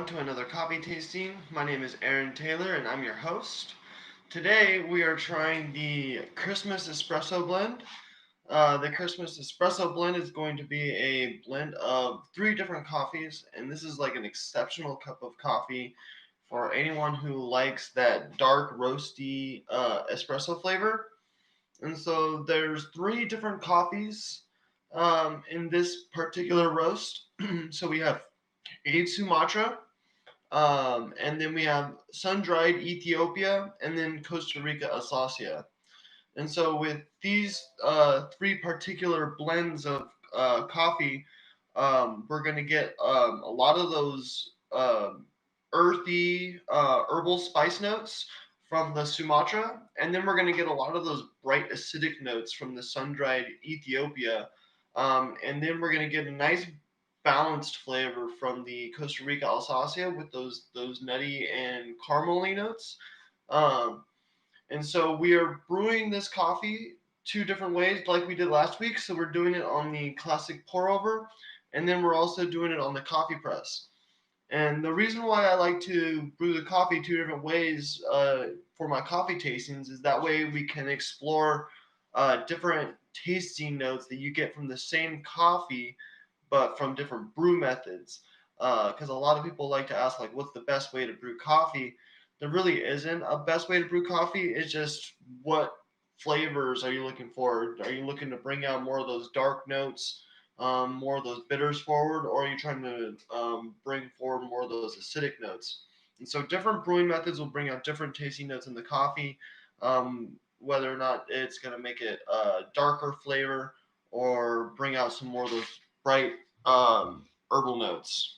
to another coffee tasting. My name is Aaron Taylor and I'm your host. Today we are trying the Christmas Espresso blend. The Christmas Espresso blend is going to be a blend of three different coffees, and this is like an exceptional cup of coffee for anyone who likes that dark, roasty espresso flavor. And so there's three different coffees in this particular roast. So we have Aged Sumatra, and then we have sun-dried Ethiopia, and then Costa Rica Alsacia. And so with these three particular blends of coffee, we're going to get a lot of those earthy herbal spice notes from the Sumatra, and then we're going to get a lot of those bright acidic notes from the sun-dried Ethiopia, and then we're going to get a nice balanced flavor from the Costa Rica Alsacia with those nutty and caramely notes. Um, and so we are brewing this coffee two different ways, like we did last week. So we're doing it on the classic pour over, and then we're also doing it on the coffee press. And the reason why I like to brew the coffee two different ways for my coffee tastings is that way we can explore different tasting notes that you get from the same coffee, but from different brew methods. Because a lot of people like to ask, like, what's the best way to brew coffee? There really isn't a best way to brew coffee. It's just what flavors are you looking for? Are you looking to bring out more of those dark notes, more of those bitters forward, or are you trying to bring forward more of those acidic notes? And so different brewing methods will bring out different tasting notes in the coffee, whether or not it's going to make it a darker flavor or bring out some more of those bright herbal notes.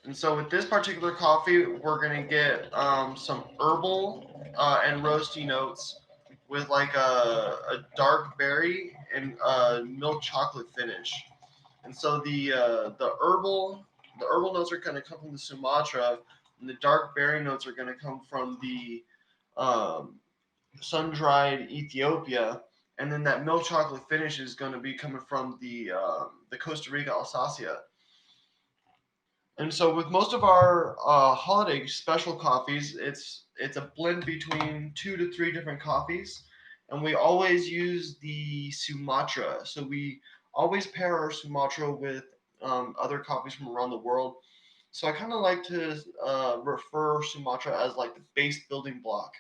And so with this particular coffee, we're going to get some herbal and roasty notes with like a dark berry and milk chocolate finish. And so the herbal notes are going to come from the Sumatra, and the dark berry notes are going to come from the um, sun dried Ethiopia, and then that milk chocolate finish is going to be coming from the Costa Rica Alsacia. And so with most of our holiday special coffees, it's a blend between two to three different coffees, and we always use the Sumatra. So we always pair our Sumatra with other coffees from around the world. So I kind of like to refer Sumatra as like the base building block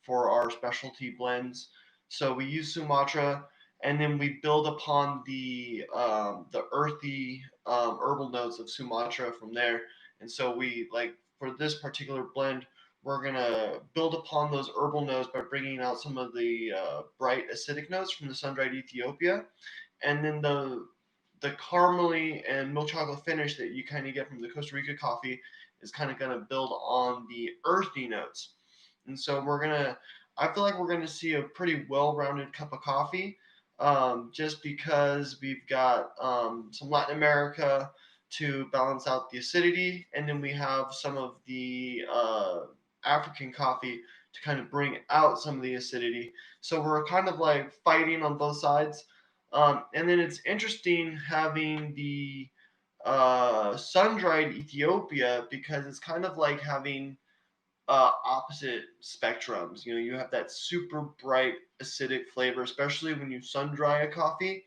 for our specialty blends. So we use Sumatra, and then we build upon the earthy herbal notes of Sumatra from there. And so we like for this particular blend, we're gonna build upon those herbal notes by bringing out some of the bright acidic notes from the sun-dried Ethiopia, and then the caramely and milk chocolate finish that you kind of get from the Costa Rica coffee is kind of going to build on the earthy notes. And so I feel like we're going to see a pretty well-rounded cup of coffee, just because we've got some Latin America to balance out the acidity, and then we have some of the African coffee to kind of bring out some of the acidity. So we're kind of like fighting on both sides. And then it's interesting having the sun-dried Ethiopia because it's kind of like having opposite spectrums. You know, you have that super bright acidic flavor, especially when you sun dry a coffee,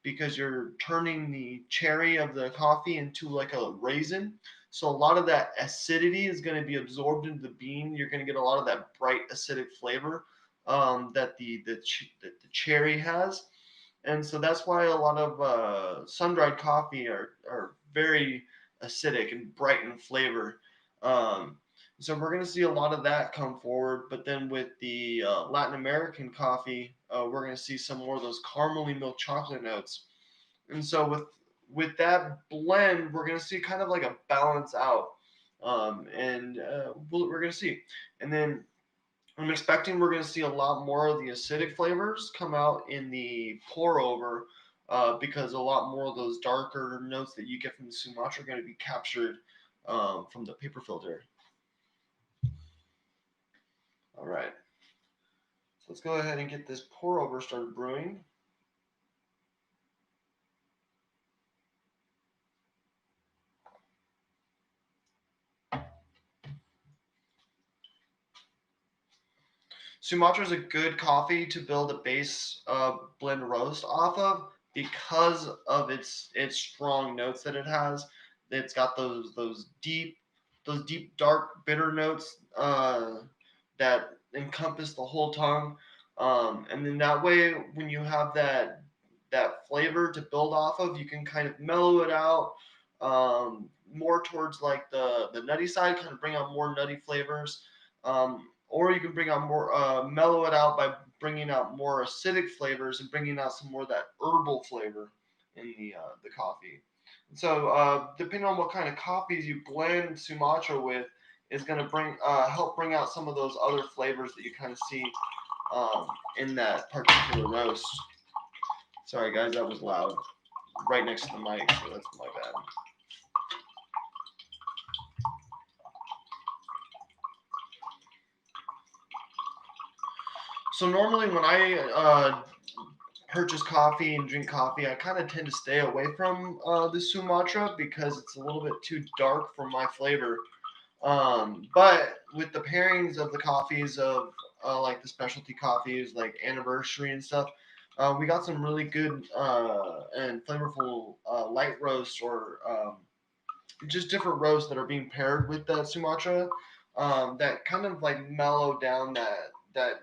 because you're turning the cherry of the coffee into like a raisin. So a lot of that acidity is going to be absorbed into the bean. You're going to get a lot of that bright acidic flavor that the cherry has, and so that's why a lot of sun dried coffee are very acidic and bright in flavor. Um, so we're going to see a lot of that come forward. But then with the Latin American coffee, we're going to see some more of those caramely milk chocolate notes. And so with that blend, we're going to see kind of like a balance out. And we're going to see. And then I'm expecting we're going to see a lot more of the acidic flavors come out in the pour over, because a lot more of those darker notes that you get from the Sumatra are going to be captured from the paper filter. All right, so let's go ahead and get this pour over started brewing. Sumatra is a good coffee to build a base blend roast off of because of its strong notes that it has. It's got those deep dark bitter notes that encompass the whole tongue, and then that way when you have that flavor to build off of, you can kind of mellow it out more towards like the nutty side, kind of bring out more nutty flavors. Or you can bring out more, mellow it out by bringing out more acidic flavors and bringing out some more of that herbal flavor in the coffee. And so, depending on what kind of coffees you blend Sumatra with, is going to help bring out some of those other flavors that you kind of see um, in that particular roast. Sorry, guys, that was loud. Right next to the mic, so that's my bad. So normally when I purchase coffee and drink coffee, I kind of tend to stay away from the Sumatra because it's a little bit too dark for my flavor. But with the pairings of the coffees of like the specialty coffees, like Anniversary and stuff, we got some really good and flavorful light roasts or just different roasts that are being paired with that Sumatra that kind of like mellow down that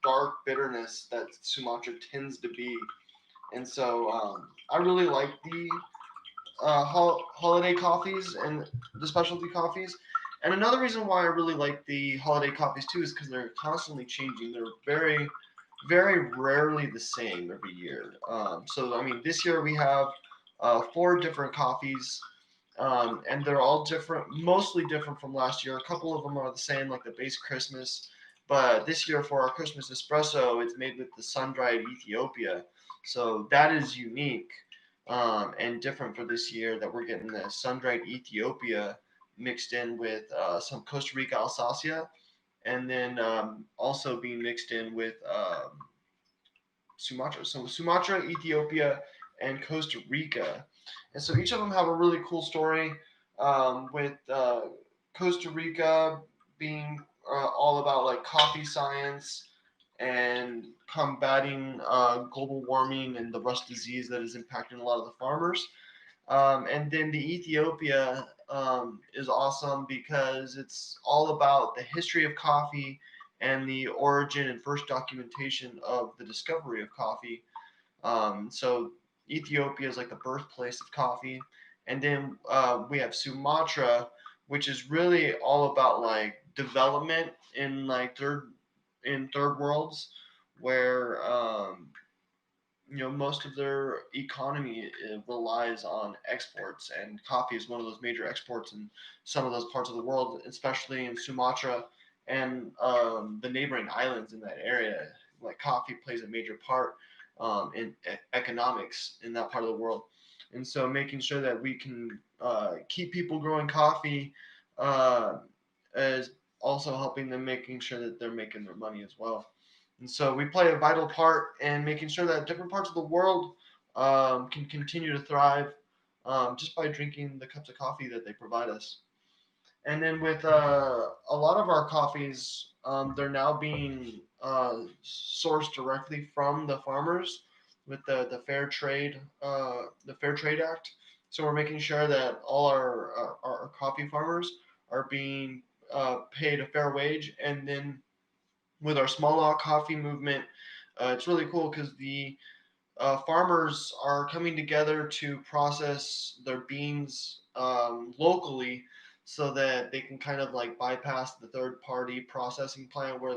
dark bitterness that Sumatra tends to be. And so I really like the holiday coffees and the specialty coffees. And another reason why I really like the holiday coffees too is because they're constantly changing. They're very rarely the same every year. So I mean, this year we have four different coffees, and they're all different, mostly different from last year. A couple of them are the same, like the base Christmas. But this year for our Christmas espresso, it's made with the sun-dried Ethiopia. So that is unique and different for this year that we're getting the sun-dried Ethiopia mixed in with some Costa Rica Alsacia, and then also being mixed in with Sumatra. So Sumatra, Ethiopia, and Costa Rica. And so each of them have a really cool story. With Costa Rica being all about like coffee science and combating global warming and the rust disease that is impacting a lot of the farmers. And then the Ethiopia is awesome because it's all about the history of coffee and the origin and first documentation of the discovery of coffee. So Ethiopia is like the birthplace of coffee. And then we have Sumatra, which is really all about like development in like third worlds where most of their economy relies on exports, and coffee is one of those major exports in some of those parts of the world, especially in Sumatra and the neighboring islands in that area. Like coffee plays a major part in economics in that part of the world, and so making sure that we can keep people growing coffee uh, is also helping them, making sure that they're making their money as well. And so we play a vital part in making sure that different parts of the world can continue to thrive just by drinking the cups of coffee that they provide us. And then with a lot of our coffees, they're now being sourced directly from the farmers with the Fair Trade Act. So we're making sure that all our coffee farmers are being paid a fair wage, and then with our small lot coffee movement, it's really cool because the farmers are coming together to process their beans locally so that they can kind of like bypass the third party processing plant where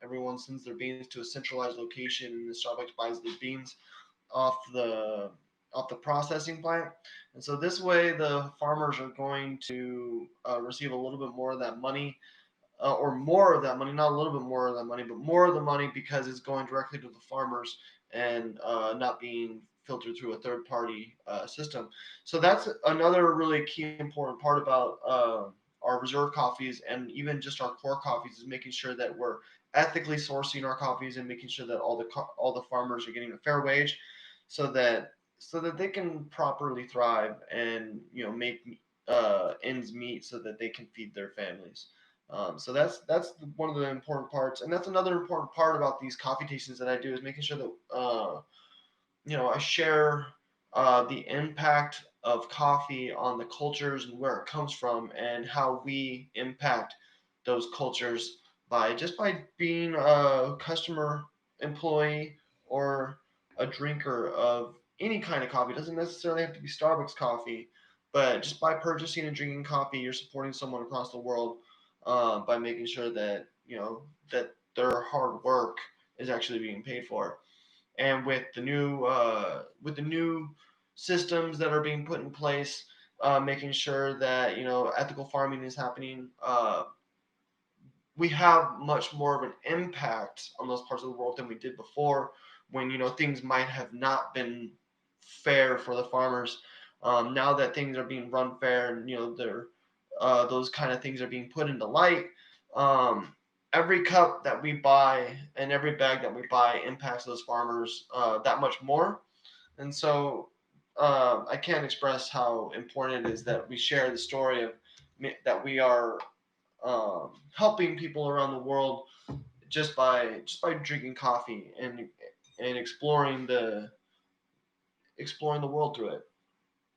everyone sends their beans to a centralized location and the Starbucks buys the beans off the processing plant. And so this way the farmers are going to receive a little bit more of that money, or more of that money, not a little bit more of that money, but more of the money because it's going directly to the farmers and not being filtered through a third party system. So that's another really key important part about our reserve coffees and even just our core coffees is making sure that we're ethically sourcing our coffees and making sure that all the farmers are getting a fair wage so that they can properly thrive and make ends meet so that they can feed their families. So that's one of the important parts, and that's another important part about these coffee tastings that I do is making sure that I share the impact of coffee on the cultures and where it comes from, and how we impact those cultures by being a customer, employee, or a drinker of any kind of coffee. It doesn't necessarily have to be Starbucks coffee, but just by purchasing and drinking coffee, you're supporting someone across the world by making sure that that their hard work is actually being paid for. And with the new systems that are being put in place, making sure that ethical farming is happening, we have much more of an impact on those parts of the world than we did before, when things might have not been fair for the farmers. Now that things are being run fair, and they're those kind of things are being put into light. Um, every cup that we buy and every bag that we buy impacts those farmers that much more. And so I can't express how important it is that we share the story of that we are helping people around the world just by drinking coffee and exploring the world through it.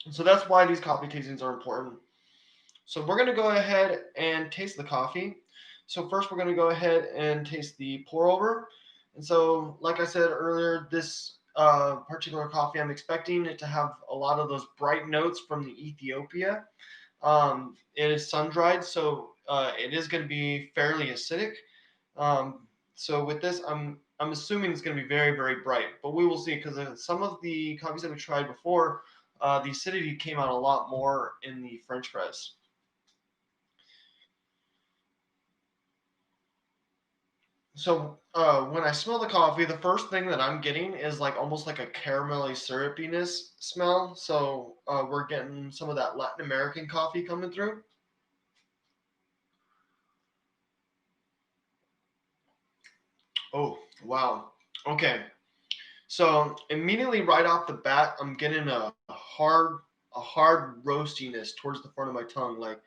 And so that's why these coffee tastings are important. So we're going to go ahead and taste the coffee. So first we're going to go ahead and taste the pour over. And so, like I said earlier, this particular coffee, I'm expecting it to have a lot of those bright notes from the Ethiopia. It is sun dried, so it is going to be fairly acidic. So with this, I'm assuming it's going to be very very bright, but we will see, because some of the coffees that we tried before, the acidity came out a lot more in the French press. So when I smell the coffee, the first thing that I'm getting is like almost like a caramelly syrupiness smell. So we're getting some of that Latin American coffee coming through. Oh wow. Okay. So immediately right off the bat, I'm getting a hard roastiness towards the front of my tongue, like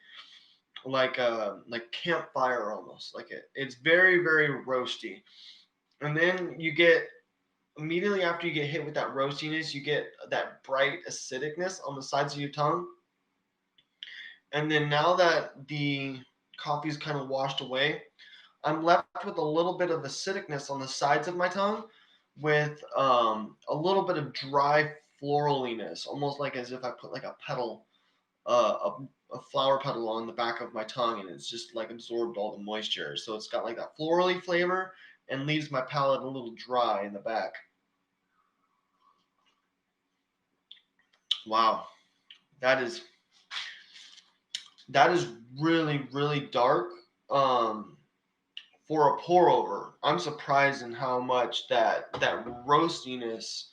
campfire almost. It's very very roasty, and then you get immediately after you get hit with that roastiness, you get that bright acidicness on the sides of your tongue. And then now that the coffee's kind of washed away, I'm left with a little bit of acidicness on the sides of my tongue, with a little bit of dry floraliness, almost like as if I put like a petal, a flower petal on the back of my tongue, and it's just like absorbed all the moisture. So it's got like that florally flavor and leaves my palate a little dry in the back. Wow, that is that is really really dark. Um, for a pour over, I'm surprised in how much that roastiness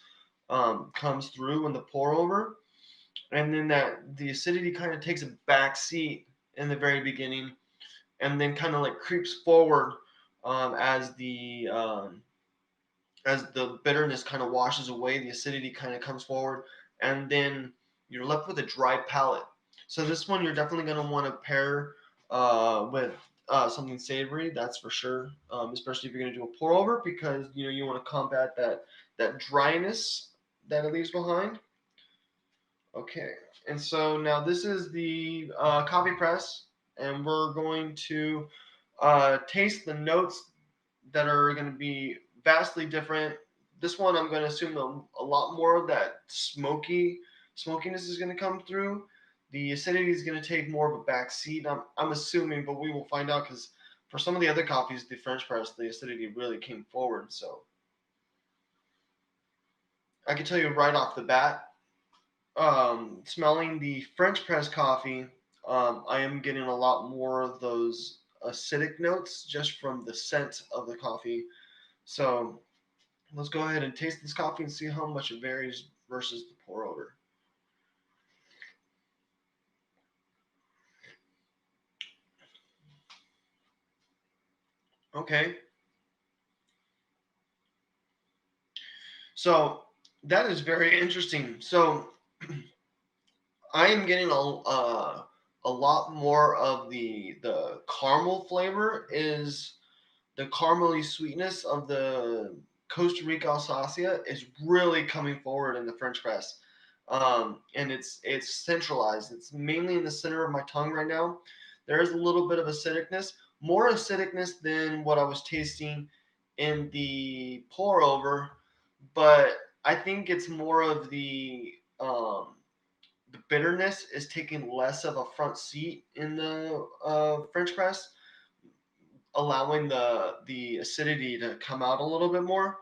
comes through in the pour over, and then that the acidity kind of takes a back seat in the very beginning, and then kind of like creeps forward um, as the um, as the bitterness kind of washes away. The acidity kind of comes forward, and then you're left with a dry palate. So this one you're definitely going to want to pair with something savory. That's for sure. Especially if you're going to do a pour over, because you want to combat that dryness that it leaves behind. Okay, and so now this is the coffee press, and we're going to taste the notes that are going to be vastly different. This one, I'm going to assume a lot more of that smokiness is going to come through. The acidity is going to take more of a back seat. I'm assuming, but we will find out, because for some of the other coffees, the French press, the acidity really came forward. So I can tell you right off the bat, smelling the French press coffee, I am getting a lot more of those acidic notes just from the scent of the coffee. So let's go ahead and taste this coffee and see how much it varies versus the pour over. Okay, so that is very interesting. So I am getting a lot more of the caramel flavor is the caramely sweetness of the Costa Rica Alsacia is really coming forward in the French press. And it's centralized. It's mainly in the center of my tongue right now. There is a little bit of acidicness, more acidicness than what I was tasting in the pour over, but I think it's more of the bitterness is taking less of a front seat in the French press, allowing the acidity to come out a little bit more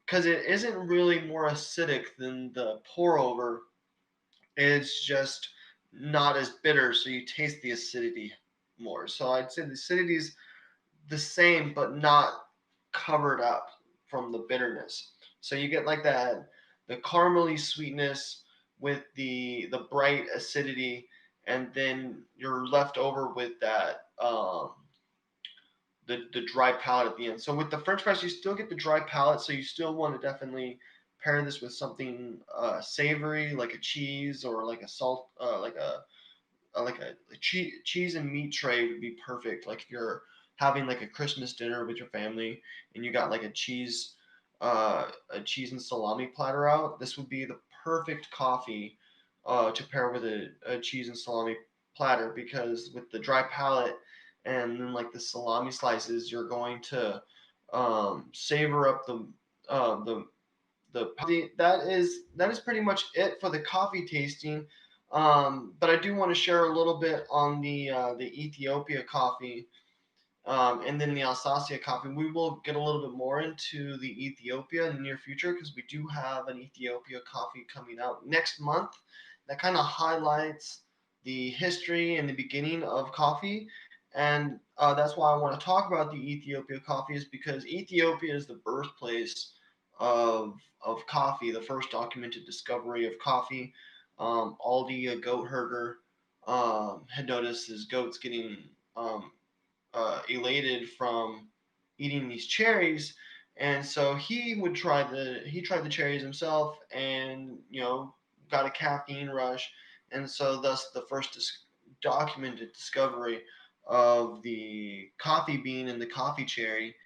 because it isn't really more acidic than the pour over. It's just not as bitter, so you taste the acidity more. So I'd say the acidity is the same, but not covered up from the bitterness. So you get like that the caramely sweetness with the bright acidity, and then you're left over with that the dry palate at the end. So with the French fries, you still get the dry palate, so you still want to definitely pair this with something savory, like a cheese or like a salt, like a cheese and meat tray would be perfect. Like if you're having like a Christmas dinner with your family and you got like a cheese and salami platter out, this would be the perfect coffee to pair with a cheese and salami platter because with the dry palate and then like the salami slices, you're going to savor up that is pretty much it for the coffee tasting. But I do want to share a little bit on the Ethiopia coffee, and then the Alsacia coffee. We will get a little bit more into the Ethiopia in the near future because we do have an Ethiopia coffee coming out next month that kind of highlights the history and the beginning of coffee. And that's why I want to talk about the Ethiopia coffee is because Ethiopia is the birthplace of coffee, the first documented discovery of coffee. Aldi, a goat herder, had noticed his goats getting um, elated from eating these cherries, and so he tried the cherries himself, and got a caffeine rush, and so thus the first documented discovery of the coffee bean and the coffee cherry